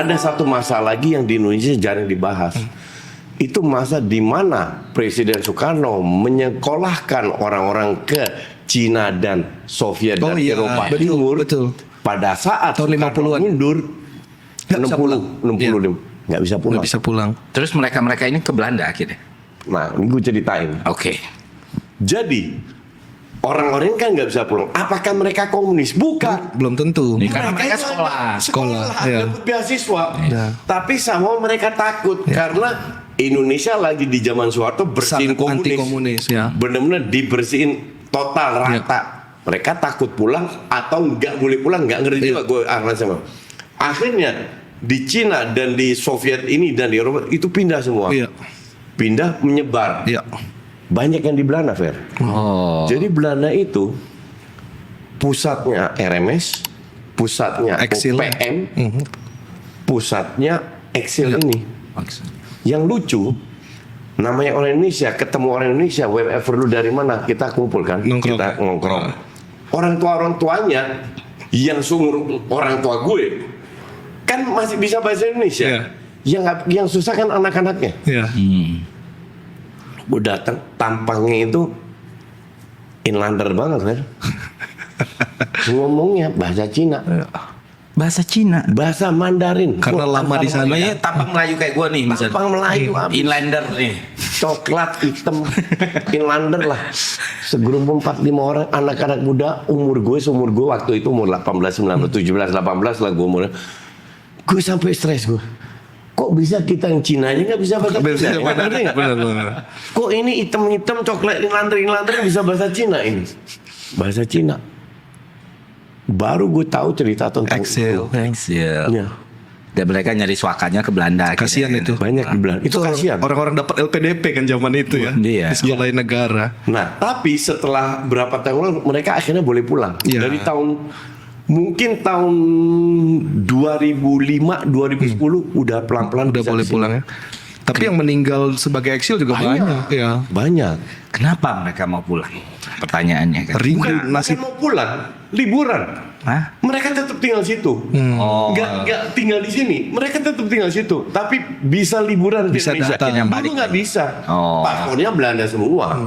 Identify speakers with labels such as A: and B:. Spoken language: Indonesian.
A: ada satu masa lagi yang di Indonesia jarang dibahas. Itu masa di mana Presiden Soekarno menyekolahkan orang-orang ke Cina dan Soviet dan Eropa Timur.
B: Betul.
A: Pada saat
B: tahun 50-an
A: mundur, 60 nggak bisa pulang.
B: Nggak bisa pulang.
C: Terus mereka ini ke Belanda akhirnya.
A: Nah, ini gue ceritain.
C: Oke.
A: Jadi orang-orang kan nggak bisa pulang. Apakah mereka komunis? Bukan.
B: Belum tentu.
C: Ini karena mereka
B: Sekolah, ya.
A: dapat beasiswa.
B: Ya.
A: Tapi sama mereka takut karena Indonesia lagi di zaman Soeharto bersihin
B: Sangat
A: komunis.
B: anti-komunis, ya.
A: Benar-benar dibersihin total rata. Mereka takut pulang atau nggak boleh pulang, nggak ngerti juga gue sama. Akhirnya di Cina dan di Soviet ini dan di Eropa itu pindah semua.
B: Iya.
A: Pindah menyebar.
B: Iya.
A: Banyak yang di Belanda, Fer.
C: Oh.
A: Jadi Belanda itu pusatnya RMS, pusatnya
B: Eksil.
A: OPM, pusatnya Eksil ini. Yang lucu, namanya orang Indonesia, ketemu orang Indonesia, wherever lu dari mana, kita kumpulkan,
B: Nongkrong.
A: kita ngongkrong. Orang tuanya yang seumur orang tua gue kan masih bisa bahasa Indonesia. Yang susah kan anak-anaknya.
B: Iya.
A: Gue datang, tampangnya itu inlander banget kan. Ngomongnya bahasa Cina,
C: Bahasa Cina.
A: bahasa Mandarin.
B: Karena
A: Gua
B: lama di sana.
C: Namanya tampang Melayu kayak gua nih misalnya.
A: tampang Melayu abis.
C: Inlander nih.
A: Coklat hitam inlander lah, segerombol 4-5 orang anak-anak muda umur gue waktu itu umur 18, 19, 17, 18 lah gue umurnya. Gue sampai stres gue. Kok bisa kita yang Cina aja nggak bisa bahasa Cina?
B: Benar.
A: Kok ini hitam-hitam coklat inlander bisa bahasa Cina ini? Bahasa Cina. Baru gue tahu cerita tentang
B: Excel.
A: Ya.
C: Dan mereka nyari suakanya ke Belanda.
B: Kasihan itu.
A: Banyak di Belanda. Itu kasihan.
B: Orang-orang dapat LPDP kan zaman itu ya.
C: Iya.
B: Di sekolah negara.
A: Nah, tapi setelah berapa tahun lalu mereka akhirnya boleh pulang.
B: Iya.
A: Dari mungkin tahun 2005, 2010 udah pelan-pelan
B: Udah
A: bisa
B: boleh
A: kesini.
B: pulang ya. Tapi yang meninggal sebagai eksil juga banyak. Ya.
A: Banyak.
C: Kenapa mereka mau pulang? Pertanyaannya kan.
B: Rindu
A: Bukan
B: nasib.
A: mau pulang, liburan.
C: Hah?
A: Mereka tetap tinggal situ.
C: Oh.
A: Nggak tinggal di sini. Mereka tetap tinggal situ. Tapi bisa liburan di
B: Bisa
A: Indonesia.
B: datang.
A: Dulu nggak bisa.
C: Oh.
A: Paspornya Belanda semua.